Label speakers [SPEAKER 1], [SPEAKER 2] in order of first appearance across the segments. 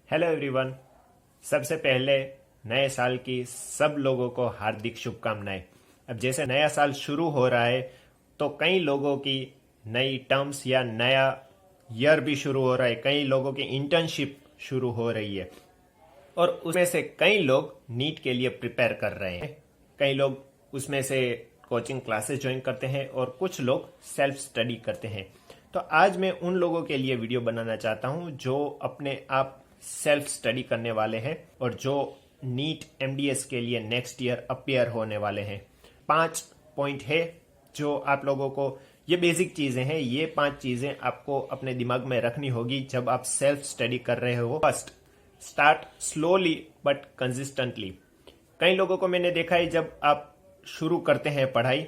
[SPEAKER 1] Hello everyone. सबसे पहले नए साल की सब लोगों को हार्दिक शुभकामनाएं। अब जैसे नया साल शुरू हो रहा है तो कई लोगों की नई टर्म्स या नया ईयर भी शुरू हो रहा है, कई लोगों की इंटर्नशिप शुरू हो रही है और उसमें से कई लोग नीट के लिए प्रिपेयर कर रहे हैं। कई लोग उसमें से कोचिंग क्लासेस ज्वाइन करते हैं और कुछ लोग सेल्फ स्टडी करते हैं। तो आज मैं उन लोगों के लिए वीडियो बनाना चाहता हूं जो अपने आप सेल्फ स्टडी करने वाले हैं और जो नीट एमडीएस के लिए नेक्स्ट ईयर अपियर होने वाले हैं। 5 पॉइंट है जो आप लोगों को, ये बेसिक चीजें हैं, ये 5 चीजें आपको अपने दिमाग में रखनी होगी जब आप सेल्फ स्टडी कर रहे हो। First, start slowly but consistently. कई लोगों को मैंने देखा है जब आप शुरू करते हैं पढ़ाई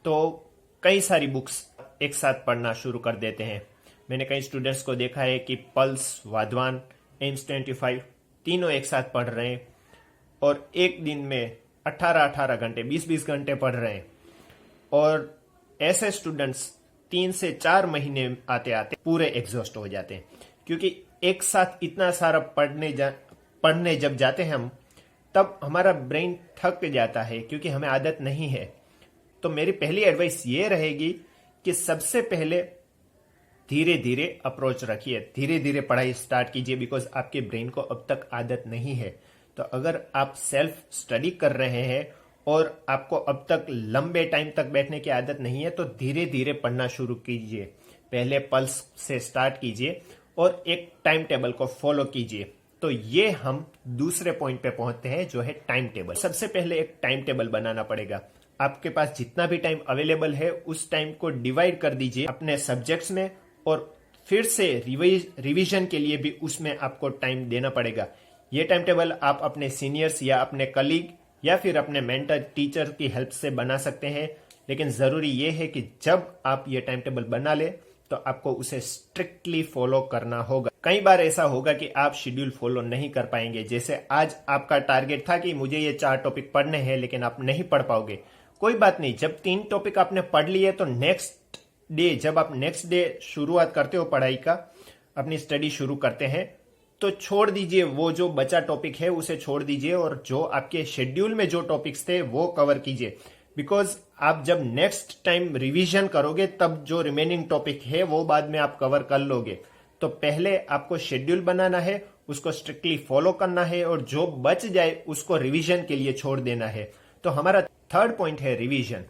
[SPEAKER 1] तो कई सारी बुक्स एक साथ पढ़ना शुरू कर देते हैं। मैंने कई स्टूडेंट्स को देखा है कि पल्स, वाधवान, एम्स 25 तीनों एक साथ पढ़ रहे हैं और एक दिन में 18-18 घंटे, 20-20 घंटे पढ़ रहे हैं। और ऐसे स्टूडेंट्स 3 से 4 महीने आते आते पूरे एग्जॉस्ट हो जाते हैं, क्योंकि एक साथ इतना सारा पढ़ने जब जाते हैं हम, तब हमारा ब्रेन थक जाता है क्योंकि हमें आदत नहीं है। तो मेरी पहली एडवाइस ये रहेगी कि सबसे पहले धीरे धीरे अप्रोच रखिए, धीरे धीरे पढ़ाई स्टार्ट कीजिए, बिकॉज आपके ब्रेन को अब तक आदत नहीं है। तो अगर आप सेल्फ स्टडी कर रहे हैं और आपको अब तक लंबे टाइम तक बैठने की आदत नहीं है तो धीरे धीरे पढ़ना शुरू कीजिए। पहले पल्स से स्टार्ट कीजिए और एक टाइम टेबल को फॉलो कीजिए। तो ये हम दूसरे पॉइंट पे पहुंचते हैं जो है टाइम टेबल। सबसे पहले एक टाइम टेबल बनाना पड़ेगा। आपके पास जितना भी टाइम अवेलेबल है उस टाइम को डिवाइड कर दीजिए अपने सब्जेक्ट्स में और फिर से रिवीजन के लिए भी उसमें आपको टाइम देना पड़ेगा। ये टाइम टेबल आप अपने सीनियर्स या अपने कलीग या फिर अपने मेंटर टीचर की हेल्प से बना सकते हैं, लेकिन जरूरी ये है कि जब आप ये टाइम टेबल बना ले तो आपको उसे स्ट्रिक्टली फॉलो करना होगा। कई बार ऐसा होगा कि आप शेड्यूल फॉलो नहीं कर पाएंगे। जैसे आज आपका टारगेट था कि मुझे ये 4 टॉपिक पढ़ने हैं, लेकिन आप नहीं पढ़ पाओगे। कोई बात नहीं, जब 3 टॉपिक आपने पढ़ लिए तो नेक्स्ट डे, जब आप नेक्स्ट डे शुरुआत करते हो पढ़ाई का, अपनी स्टडी शुरू करते हैं, तो छोड़ दीजिए वो जो बचा टॉपिक है उसे छोड़ दीजिए और जो आपके शेड्यूल में जो टॉपिक्स थे वो कवर कीजिए। बिकॉज आप जब नेक्स्ट टाइम रिवीजन करोगे तब जो रिमेनिंग टॉपिक है वो बाद में आप कवर कर लोगे। तो पहले आपको शेड्यूल बनाना है, उसको स्ट्रिक्टली फॉलो करना है और जो बच जाए उसको रिवीजन के लिए छोड़ देना है। तो हमारा थर्ड पॉइंट है रिवीजन।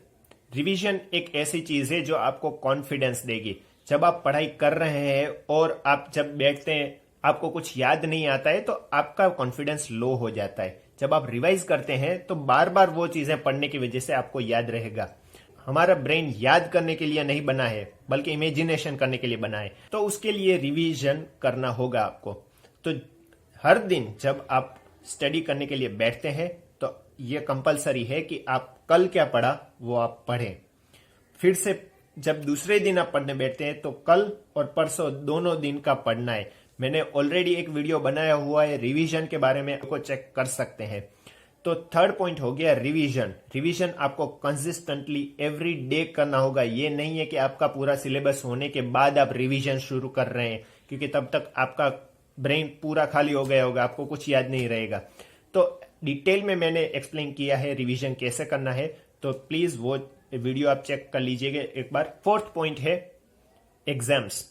[SPEAKER 1] रिवीजन एक ऐसी चीज है जो आपको कॉन्फिडेंस देगी। जब आप पढ़ाई कर रहे हैं और आप जब बैठते हैं आपको कुछ याद नहीं आता है तो आपका कॉन्फिडेंस लो हो जाता है। जब आप रिवाइज करते हैं तो बार बार वो चीजें पढ़ने की वजह से आपको याद रहेगा। हमारा ब्रेन याद करने के लिए नहीं बना है बल्कि इमेजिनेशन करने के लिए बना है। तो उसके लिए रिवीजन करना होगा आपको। तो हर दिन जब आप स्टडी करने के लिए बैठते हैं तो ये कंपलसरी है कि आप कल क्या पढ़ा वो आप पढ़ें। फिर से जब दूसरे दिन आप पढ़ने बैठते हैं तो कल और परसों दोनों दिन का पढ़ना है। मैंने ऑलरेडी एक वीडियो बनाया हुआ है रिवीजन के बारे में, को चेक कर सकते हैं। तो थर्ड पॉइंट हो गया रिवीजन। रिवीजन आपको कंसिस्टेंटली एवरी डे करना होगा। ये नहीं है कि आपका पूरा सिलेबस होने के बाद आप रिवीजन शुरू कर रहे हैं, क्योंकि तब तक आपका ब्रेन पूरा खाली हो गया होगा, आपको कुछ याद नहीं रहेगा। तो डिटेल में मैंने एक्सप्लेन किया है रिवीजन कैसे करना है, तो प्लीज वो वीडियो आप चेक कर लीजिएगा एक बार। फोर्थ पॉइंट है एग्जाम्स।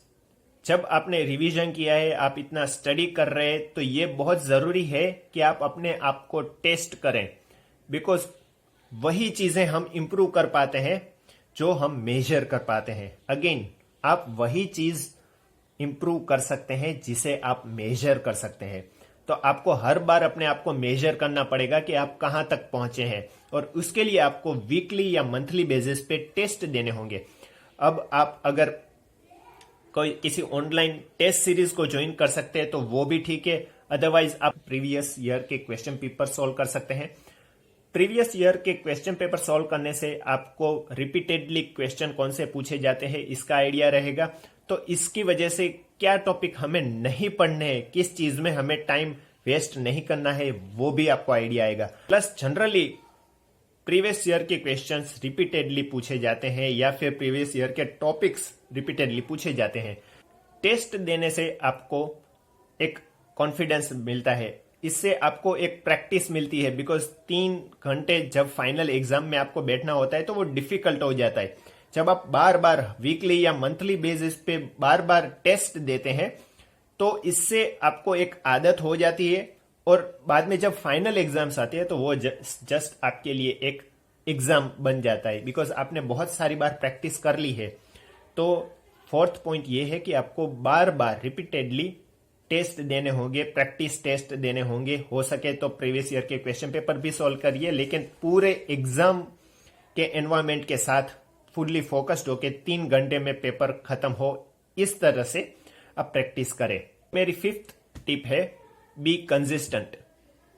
[SPEAKER 1] जब आपने रिवीजन किया है, आप इतना स्टडी कर रहे हैं, तो ये बहुत जरूरी है कि आप अपने आप को टेस्ट करें। बिकॉज वही चीजें हम इंप्रूव कर पाते हैं जो हम मेजर कर पाते हैं। अगेन, आप वही चीज इंप्रूव कर सकते हैं जिसे आप मेजर कर सकते हैं। तो आपको हर बार अपने आप को मेजर करना पड़ेगा कि आप कहां तक पहुंचे हैं और उसके लिए आपको वीकली या मंथली बेसिस पे टेस्ट देने होंगे। अब आप अगर कोई किसी ऑनलाइन टेस्ट सीरीज को ज्वाइन कर सकते हैं तो वो भी ठीक है, अदरवाइज आप प्रीवियस ईयर के क्वेश्चन पेपर सॉल्व कर सकते हैं। प्रीवियस ईयर के क्वेश्चन पेपर सॉल्व करने से आपको रिपीटेडली क्वेश्चन कौन से पूछे जाते हैं इसका आइडिया रहेगा। तो इसकी वजह से क्या टॉपिक हमें नहीं पढ़ने हैं, किस चीज में हमें टाइम वेस्ट नहीं करना है, वो भी आपको आइडिया आएगा। प्लस जनरली प्रीवियस ईयर के क्वेश्चंस रिपीटेडली पूछे जाते हैं या फिर प्रीवियस ईयर के टॉपिक्स रिपीटेडली पूछे जाते हैं। टेस्ट देने से आपको एक कॉन्फिडेंस मिलता है, इससे आपको एक प्रैक्टिस मिलती है। बिकॉज 3 घंटे जब फाइनल एग्जाम में आपको बैठना होता है तो वो डिफिकल्ट हो जाता है। जब आप बार बार वीकली या मंथली बेसिस पे बार बार टेस्ट देते हैं तो इससे आपको एक आदत हो जाती है, और बाद में जब फाइनल एग्जाम्स आते हैं तो वो जस्ट आपके लिए एक एग्जाम बन जाता है, बिकॉज आपने बहुत सारी बार प्रैक्टिस कर ली है। तो 4th पॉइंट ये है कि आपको बार बार रिपीटेडली टेस्ट देने होंगे, प्रैक्टिस टेस्ट देने होंगे। हो सके तो प्रीवियस ईयर के क्वेश्चन पेपर भी सॉल्व करिए, लेकिन पूरे एग्जाम के एनवायरमेंट के साथ फुल्ली फोकस्ड होके 3 घंटे में पेपर खत्म हो, इस तरह से आप प्रैक्टिस करें। मेरी 5th टिप है, बी कंसिस्टेंट।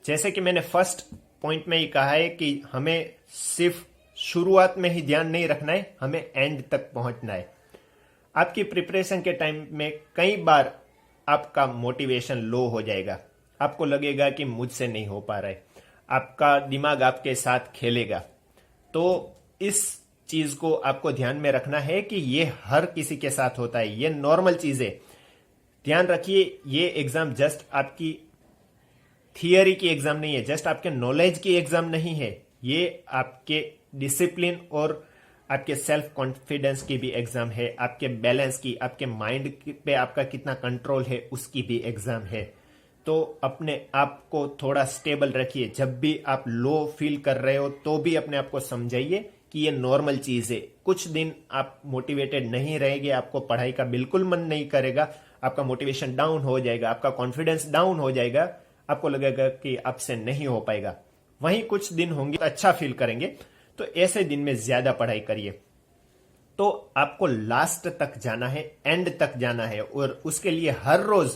[SPEAKER 1] जैसे कि मैंने फर्स्ट पॉइंट में ही कहा है कि हमें सिर्फ शुरुआत में ही ध्यान नहीं रखना है, हमें एंड तक पहुंचना है। आपकी प्रिपरेशन के टाइम में कई बार आपका मोटिवेशन लो हो जाएगा, आपको लगेगा कि मुझसे नहीं हो पा रहा है, आपका दिमाग आपके साथ खेलेगा। तो इस चीज को आपको ध्यान में रखना है कि ये हर किसी के साथ होता है, ये नॉर्मल चीज है। ध्यान रखिए, ये एग्जाम जस्ट आपकी थियरी की एग्जाम नहीं है, जस्ट आपके नॉलेज की एग्जाम नहीं है, ये आपके डिसिप्लिन और आपके सेल्फ कॉन्फिडेंस की भी एग्जाम है, आपके बैलेंस की, आपके माइंड पे आपका कितना कंट्रोल है उसकी भी एग्जाम है। तो अपने आप को थोड़ा स्टेबल रखिए। जब भी आप लो फील कर रहे हो तो भी अपने आप को समझाइए कि ये नॉर्मल चीज है। कुछ दिन आप मोटिवेटेड नहीं रहेंगे, आपको पढ़ाई का बिल्कुल मन नहीं करेगा, आपका मोटिवेशन डाउन हो जाएगा, आपका कॉन्फिडेंस डाउन हो जाएगा, आपको लगेगा कि आपसे नहीं हो पाएगा। वहीं कुछ दिन होंगे तो अच्छा फील करेंगे, तो ऐसे दिन में ज्यादा पढ़ाई करिए। तो आपको लास्ट तक जाना है, एंड तक जाना है, और उसके लिए हर रोज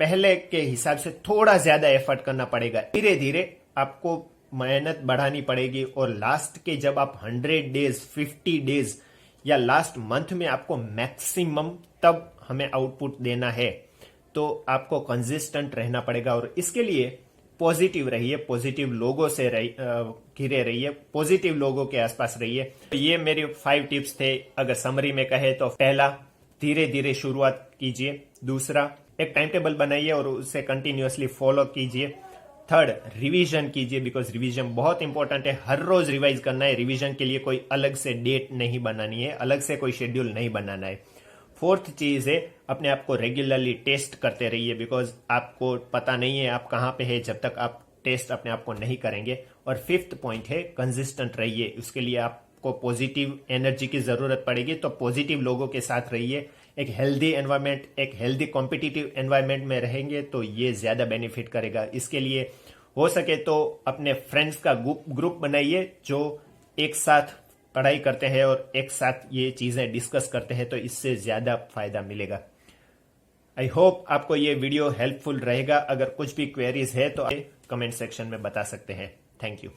[SPEAKER 1] पहले के हिसाब से थोड़ा ज्यादा एफर्ट करना पड़ेगा। धीरे धीरे आपको मेहनत बढ़ानी पड़ेगी, और लास्ट के जब आप 100 डेज, 50 डेज या लास्ट मंथ में आपको मैक्सिमम तब हमें आउटपुट देना है, तो आपको कंसिस्टेंट रहना पड़ेगा। और इसके लिए पॉजिटिव रहिए, पॉजिटिव लोगों से घिरे रहिए, पॉजिटिव लोगों के आसपास रहिए। ये मेरे 5 टिप्स थे। अगर समरी में कहे तो पहला, धीरे धीरे शुरुआत कीजिए। दूसरा, एक टाइम टेबल बनाइए और उसे कंटिन्यूअसली फॉलो कीजिए। थर्ड, रिवीजन कीजिए, बिकॉज रिवीजन बहुत इंपॉर्टेंट है। हर रोज रिवाइज करना है। रिवीजन के लिए कोई अलग से डेट नहीं बनानी है, अलग से कोई शेड्यूल नहीं बनाना है। 4th चीज है, अपने आप को रेगुलरली टेस्ट करते रहिए, बिकॉज आपको पता नहीं है आप कहाँ पे है जब तक आप टेस्ट अपने आप को नहीं करेंगे। और 5th पॉइंट है, कंसिस्टेंट रहिए। उसके लिए आपको पॉजिटिव एनर्जी की जरूरत पड़ेगी, तो पॉजिटिव लोगों के साथ रहिए। एक हेल्दी एनवायरमेंट, एक हेल्दी कॉम्पिटिटिव एनवायरमेंट में रहेंगे तो ये ज्यादा बेनिफिट करेगा। इसके लिए हो सके तो अपने फ्रेंड्स का ग्रुप बनाइए जो एक साथ पढ़ाई करते हैं और एक साथ ये चीजें डिस्कस करते हैं, तो इससे ज्यादा फायदा मिलेगा। आई होप आपको ये वीडियो हेल्पफुल रहेगा। अगर कुछ भी क्वेरीज है तो आप कमेंट सेक्शन में बता सकते हैं। Thank you.